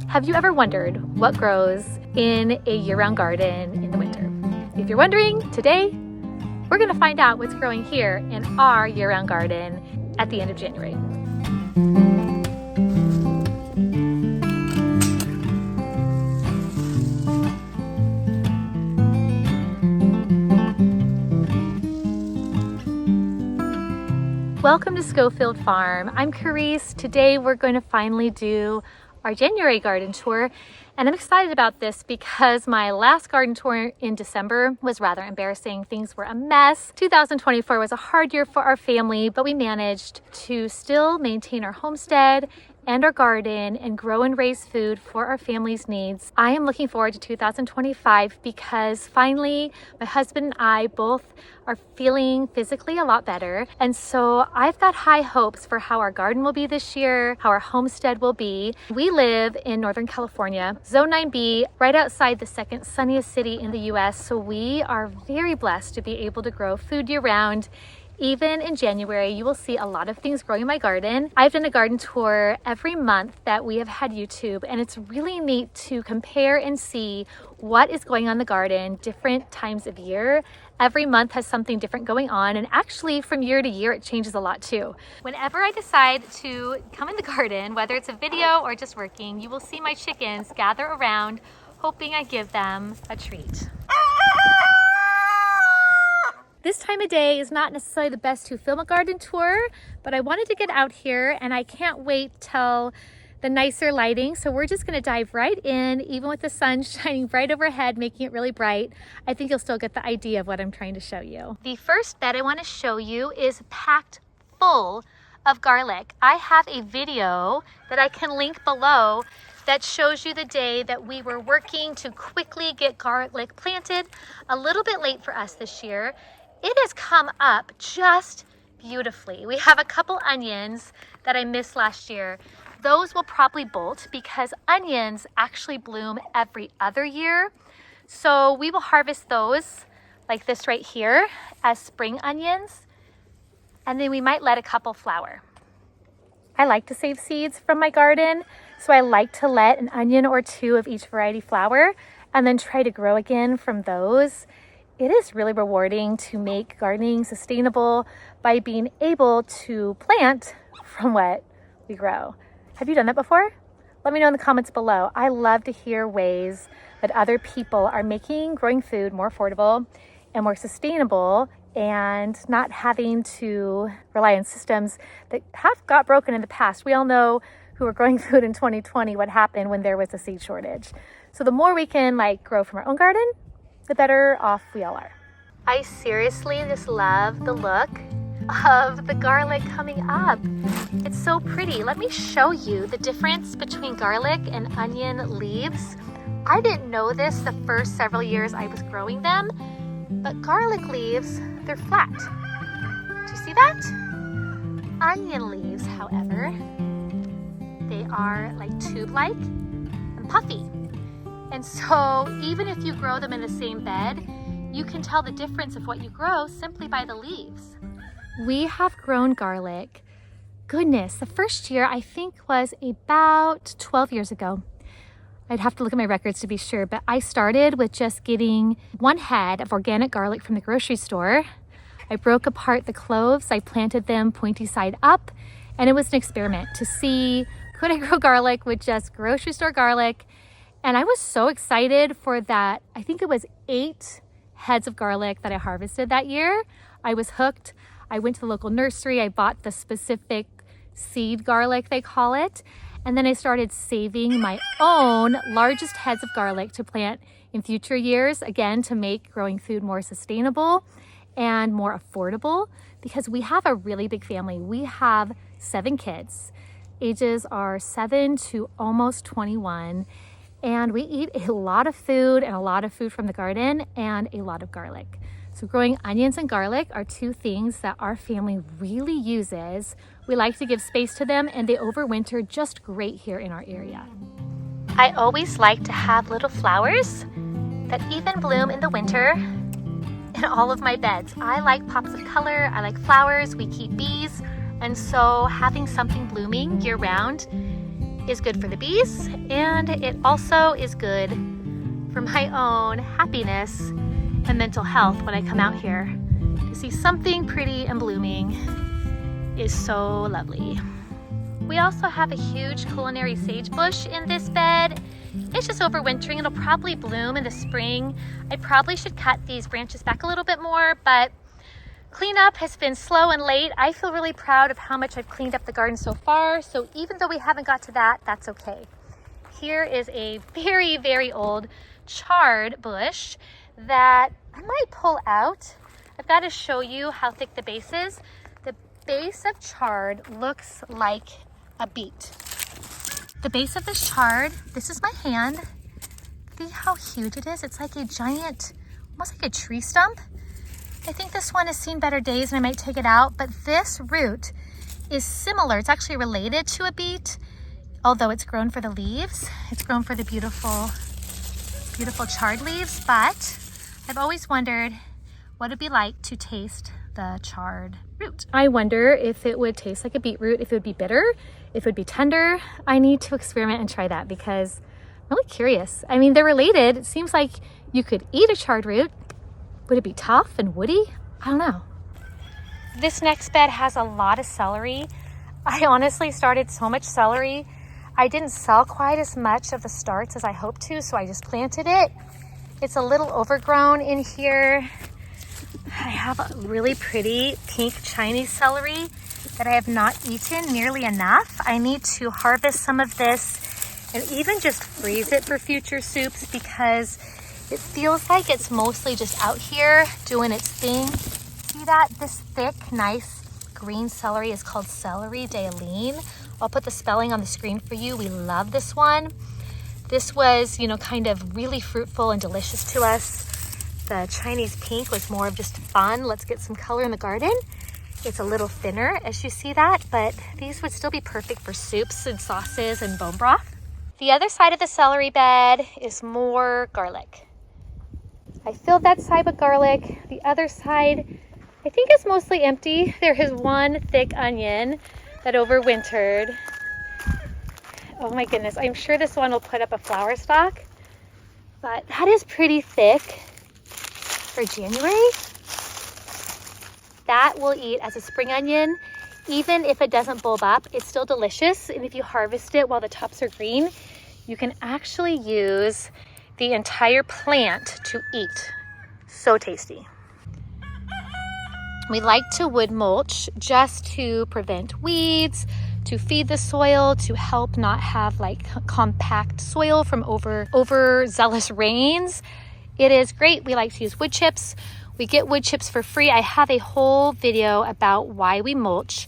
Have you ever wondered what grows in a year-round garden in the winter? If you're wondering, today we're going to find out what's growing here in our year-round garden at the end of January. Welcome to Scofield Farm. I'm Carice. Today we're going to finally do our January garden tour, and I'm excited about this because my last garden tour in December was rather embarrassing. Things were a mess. 2024 was a hard year for our family, but we managed to still maintain our homestead and our garden and grow and raise food for our family's needs. I am looking forward to 2025 because finally my husband and I both are feeling physically a lot better. And so I've got high hopes for how our garden will be this year, how our homestead will be. We live in Northern California, Zone 9B, right outside the second sunniest city in the US. So we are very blessed to be able to grow food year round. Even in January, you will see a lot of things growing in my garden. I've done a garden tour every month that we have had YouTube, and it's really neat to compare and see what is going on in the garden different times of year. Every month has something different going on, and actually from year to year, it changes a lot too. Whenever I decide to come in the garden, whether it's a video or just working, you will see my chickens gather around, hoping I give them a treat. This time of day is not necessarily the best to film a garden tour, but I wanted to get out here and I can't wait till the nicer lighting. So we're just gonna dive right in, even with the sun shining bright overhead, making it really bright. I think you'll still get the idea of what I'm trying to show you. The first bed I wanna show you is packed full of garlic. I have a video that I can link below that shows you the day that we were working to quickly get garlic planted. A little bit late for us this year. It has come up just beautifully. We have a couple onions that I missed last year. Those will probably bolt because onions actually bloom every other year. So we will harvest those like this right here as spring onions. And then we might let a couple flower. I like to save seeds from my garden. So I like to let an onion or two of each variety flower and then try to grow again from those. It is really rewarding to make gardening sustainable by being able to plant from what we grow. Have you done that before? Let me know in the comments below. I love to hear ways that other people are making growing food more affordable and more sustainable and not having to rely on systems that have got broken in the past. We all know who were growing food in 2020, what happened when there was a seed shortage. So the more we can grow from our own garden, the better off we all are. I seriously just love the look of the garlic coming up. It's so pretty. Let me show you the difference between garlic and onion leaves. I didn't know this the first several years I was growing them, but garlic leaves, they're flat. Do you see that? Onion leaves, however, they are tube-like and puffy. And so even if you grow them in the same bed, you can tell the difference of what you grow simply by the leaves. We have grown garlic, goodness, the first year I think was about 12 years ago. I'd have to look at my records to be sure, but I started with just getting one head of organic garlic from the grocery store. I broke apart the cloves, I planted them pointy side up, and it was an experiment to see, could I grow garlic with just grocery store garlic? And I was so excited for that. I think it was 8 heads of garlic that I harvested that year. I was hooked. I went to the local nursery. I bought the specific seed garlic, they call it. And then I started saving my own largest heads of garlic to plant in future years, again, to make growing food more sustainable and more affordable because we have a really big family. We have 7 kids. Ages are 7 to almost 21. And we eat a lot of food and a lot of food from the garden and a lot of garlic. So growing onions and garlic are 2 things that our family really uses. We like to give space to them and they overwinter just great here in our area. I always like to have little flowers that even bloom in the winter in all of my beds. I like pops of color, I like flowers, we keep bees, and so having something blooming year round is good for the bees, and it also is good for my own happiness and mental health when I come out here. To see something pretty and blooming is so lovely. We also have a huge culinary sage bush in this bed. It's just overwintering. It'll probably bloom in the spring. I probably should cut these branches back a little bit more, but cleanup has been slow and late. I feel really proud of how much I've cleaned up the garden so far. So even though we haven't got to that, that's okay. Here is a very, very old chard bush that I might pull out. I've got to show you how thick the base is. The base of chard looks like a beet. The base of this chard, this is my hand. See how huge it is? It's like a giant, almost like a tree stump. I think this one has seen better days and I might take it out, but this root is similar. It's actually related to a beet, although it's grown for the leaves. It's grown for the beautiful, beautiful chard leaves, but I've always wondered what it'd be like to taste the chard root. I wonder if it would taste like a beetroot, if it would be bitter, if it would be tender. I need to experiment and try that because I'm really curious. I mean, they're related. It seems like you could eat a chard root. Would it be tough and woody? I don't know. This next bed has a lot of celery. I honestly started so much celery. I didn't sell quite as much of the starts as I hoped to, so I just planted it. It's a little overgrown in here. I have a really pretty pink Chinese celery that I have not eaten nearly enough. I need to harvest some of this and even just freeze it for future soups because it feels like it's mostly just out here doing its thing. See that? This thick, nice green celery is called celery d'Aline. I'll put the spelling on the screen for you. We love this one. This was, kind of really fruitful and delicious to us. The Chinese pink was more of just fun. Let's get some color in the garden. It's a little thinner, as you see that, but these would still be perfect for soups and sauces and bone broth. The other side of the celery bed is more garlic. I filled that side with garlic. The other side, I think is mostly empty. There is one thick onion that overwintered. Oh my goodness, I'm sure this one will put up a flower stalk, but that is pretty thick for January. That we'll eat as a spring onion. Even if it doesn't bulb up, it's still delicious. And if you harvest it while the tops are green, you can actually use the entire plant to eat. So tasty. We like to wood mulch just to prevent weeds, to feed the soil, to help not have like compact soil from overzealous rains. It is great. We like to use wood chips. We get wood chips for free. I have a whole video about why we mulch,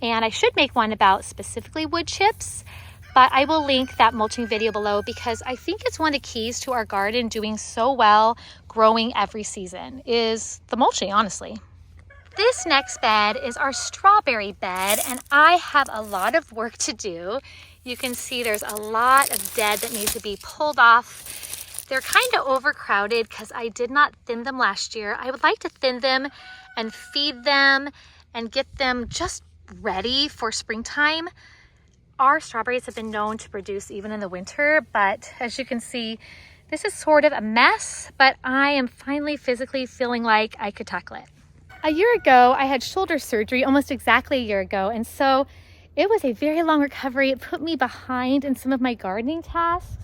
and I should make one about specifically wood chips, but I will link that mulching video below because I think it's one of the keys to our garden doing so well, growing every season, is the mulching, honestly. This next bed is our strawberry bed, and I have a lot of work to do. You can see there's a lot of dead that needs to be pulled off. They're kind of overcrowded because I did not thin them last year. I would like to thin them and feed them and get them just ready for springtime. Our strawberries have been known to produce even in the winter, but as you can see, this is sort of a mess, but I am finally physically feeling like I could tackle it. A year ago, I had shoulder surgery, almost exactly a year ago, and so it was a very long recovery. It put me behind in some of my gardening tasks.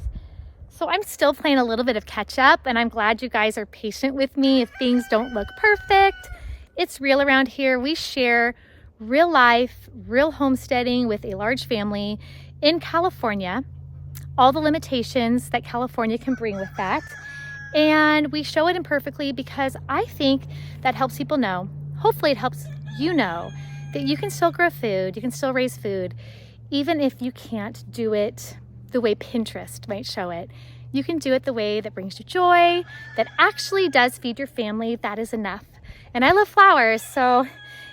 So I'm still playing a little bit of catch up, and I'm glad you guys are patient with me if things don't look perfect. It's real around here. We share real life, real homesteading with a large family in California, all the limitations that California can bring with that. And we show it imperfectly because I think that helps people know, hopefully it helps you know, that you can still grow food, you can still raise food, even if you can't do it the way Pinterest might show it. You can do it the way that brings you joy, that actually does feed your family. That is enough. And I love flowers, so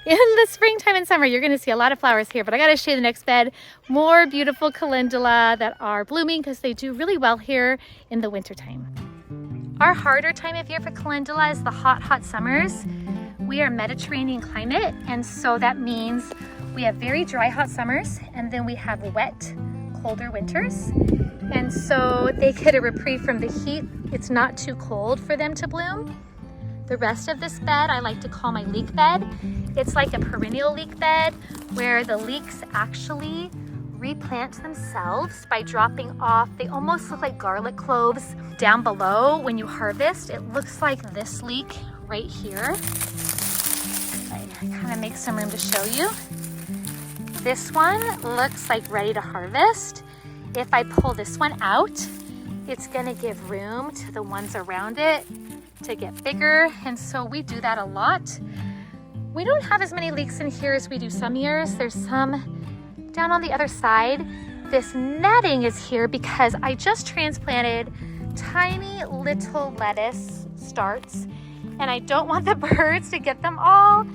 in the springtime and summer, you're gonna see a lot of flowers here, but I gotta show you the next bed. More beautiful calendula that are blooming because they do really well here in the wintertime. Our harder time of year for calendula is the hot, hot summers. We are Mediterranean climate, and so that means we have very dry, hot summers, and then we have wet, colder winters. And so they get a reprieve from the heat. It's not too cold for them to bloom. The rest of this bed I like to call my leek bed. It's like a perennial leek bed where the leeks actually replant themselves by dropping off. They almost look like garlic cloves down below when you harvest. It looks like this leek right here. I kind of make some room to show you. This one looks like ready to harvest. If I pull this one out, it's gonna give room to the ones around it to get bigger. And so we do that a lot. We don't have as many leeks in here as we do some years. There's some down on the other side. This netting is here because I just transplanted tiny little lettuce starts and I don't want the birds to get them all.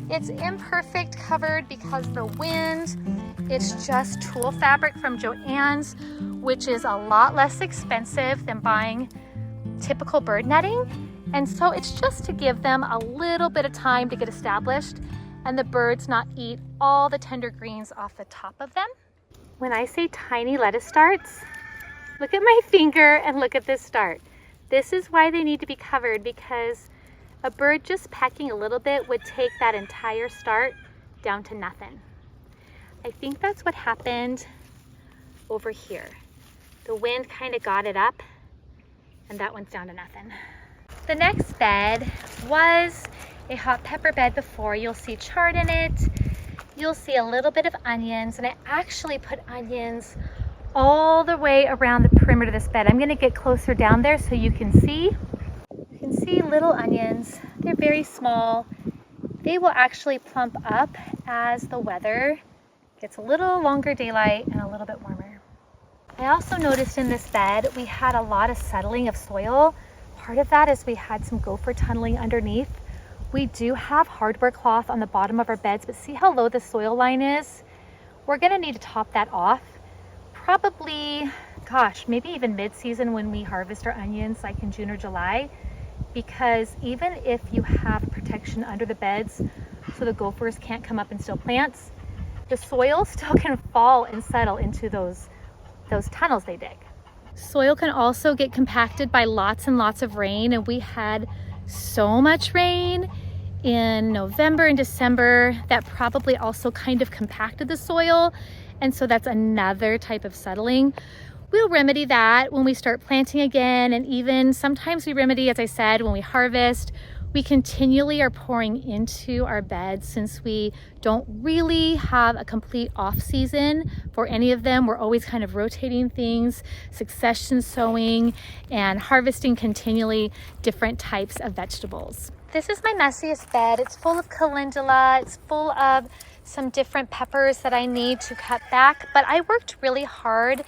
It's imperfect covered because the wind. It's just tulle fabric from Joann's, which is a lot less expensive than buying typical bird netting. And so it's just to give them a little bit of time to get established and the birds not eat all the tender greens off the top of them. When I say tiny lettuce starts, look at my finger and look at this start. This is why they need to be covered, because a bird just pecking a little bit would take that entire start down to nothing. I think that's what happened over here. The wind kind of got it up and that one's down to nothing. The next bed was a hot pepper bed before. You'll see chard in it. You'll see a little bit of onions, and I actually put onions all the way around the perimeter of this bed. I'm gonna get closer down there so you can see. You can see little onions. They're very small. They will actually plump up as the weather gets a little longer daylight and a little bit warmer. I also noticed in this bed we had a lot of settling of soil. Part of that is we had some gopher tunneling underneath. We do have hardware cloth on the bottom of our beds, but see how low the soil line is? We're gonna need to top that off. Probably, gosh, maybe even mid-season when we harvest our onions, like in June or July, because even if you have protection under the beds so the gophers can't come up and steal plants, the soil still can fall and settle into those tunnels they dig. Soil can also get compacted by lots and lots of rain, and we had so much rain in November and December that probably also kind of compacted the soil, and so that's another type of settling. We'll remedy that when we start planting again, and even sometimes we remedy, as I said, when we harvest. We continually are pouring into our beds since we don't really have a complete off season for any of them. We're always kind of rotating things, succession sowing, and harvesting continually different types of vegetables. This is my messiest bed. It's full of calendula. It's full of some different peppers that I need to cut back, but I worked really hard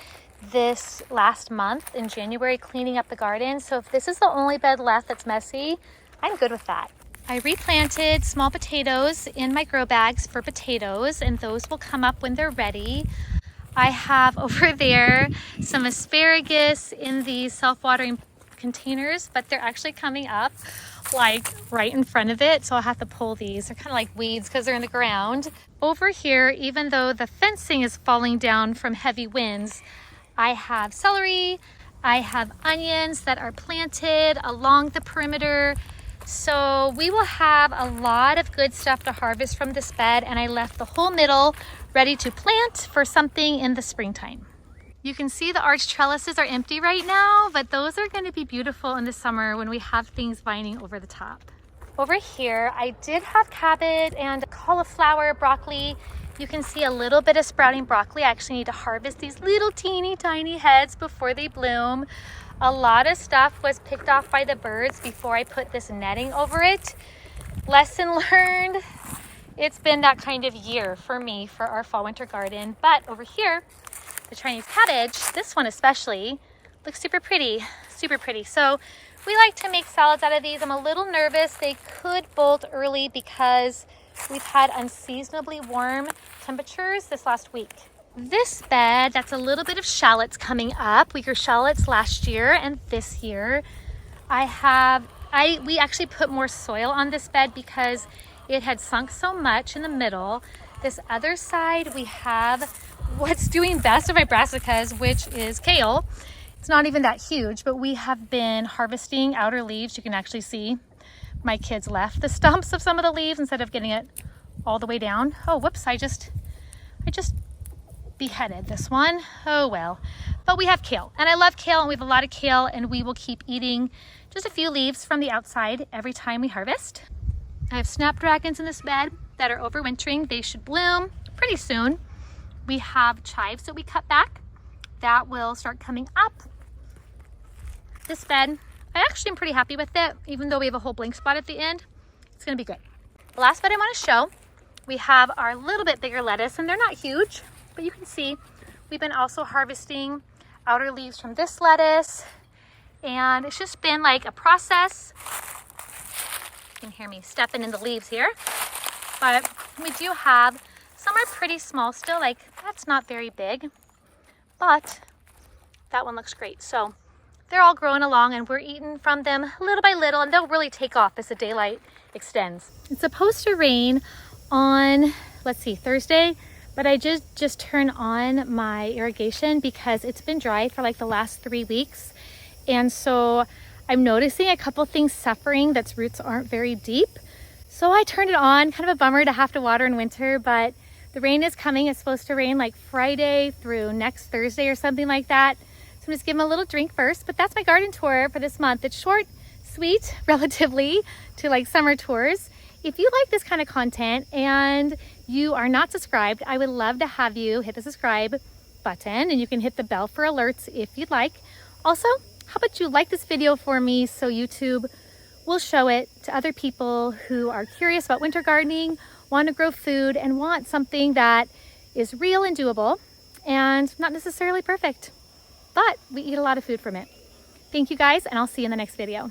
this last month in January cleaning up the garden. So if this is the only bed left that's messy, I'm good with that. I replanted small potatoes in my grow bags for potatoes, and those will come up when they're ready. I have over there some asparagus in these self-watering containers, but they're actually coming up like right in front of it, so I'll have to pull these. They're kind of like weeds because they're in the ground. Over here, even though the fencing is falling down from heavy winds, I have celery, I have onions that are planted along the perimeter. So we will have a lot of good stuff to harvest from this bed, and I left the whole middle ready to plant for something in the springtime. You can see the arch trellises are empty right now, but those are going to be beautiful in the summer when we have things vining over the top. Over here, I did have cabbage and cauliflower, broccoli. You can see a little bit of sprouting broccoli. I actually need to harvest these little teeny tiny heads before they bloom. A lot of stuff was picked off by the birds before I put this netting over it. Lesson learned. It's been that kind of year for me for our fall winter garden. But over here, the Chinese cabbage, this one especially, looks super pretty, super pretty. So we like to make salads out of these. I'm a little nervous they could bolt early because we've had unseasonably warm temperatures this last week. This bed, that's a little bit of shallots coming up. We grew shallots last year and this year. We actually put more soil on this bed because it had sunk so much in the middle. This other side, we have what's doing best of my brassicas, which is kale. It's not even that huge, but we have been harvesting outer leaves. You can actually see my kids left the stumps of some of the leaves instead of getting it all the way down. Oh, whoops, I just beheaded this one. Oh well. But we have kale, and I love kale, and we have a lot of kale, and we will keep eating just a few leaves from the outside every time we harvest. I have snapdragons in this bed that are overwintering. They should bloom pretty soon. We have chives that we cut back that will start coming up. This bed, I actually am pretty happy with it, even though we have a whole blank spot at the end. It's gonna be great. The last bed I wanna show, we have our little bit bigger lettuce, and they're not huge, but you can see we've been also harvesting outer leaves from this lettuce, and it's just been like a process. You can hear me stepping in the leaves here, but we do have some are pretty small still, like that's not very big, but that one looks great. So they're all growing along, and we're eating from them little by little, and they'll really take off as the daylight extends. It's supposed to rain on, let's see, Thursday, but I just turned on my irrigation because it's been dry for like the last 3 weeks. And so I'm noticing a couple things suffering that's roots aren't very deep. So I turned it on, kind of a bummer to have to water in winter, but the rain is coming. It's supposed to rain like Friday through next Thursday or something like that. So I'm just giving them a little drink first, but that's my garden tour for this month. It's short, sweet, relatively to like summer tours. If you like this kind of content and you are not subscribed, I would love to have you hit the subscribe button, and you can hit the bell for alerts if you'd like. Also, how about you like this video for me so YouTube will show it to other people who are curious about winter gardening, want to grow food, and want something that is real and doable and not necessarily perfect, but we eat a lot of food from it. Thank you guys, and I'll see you in the next video.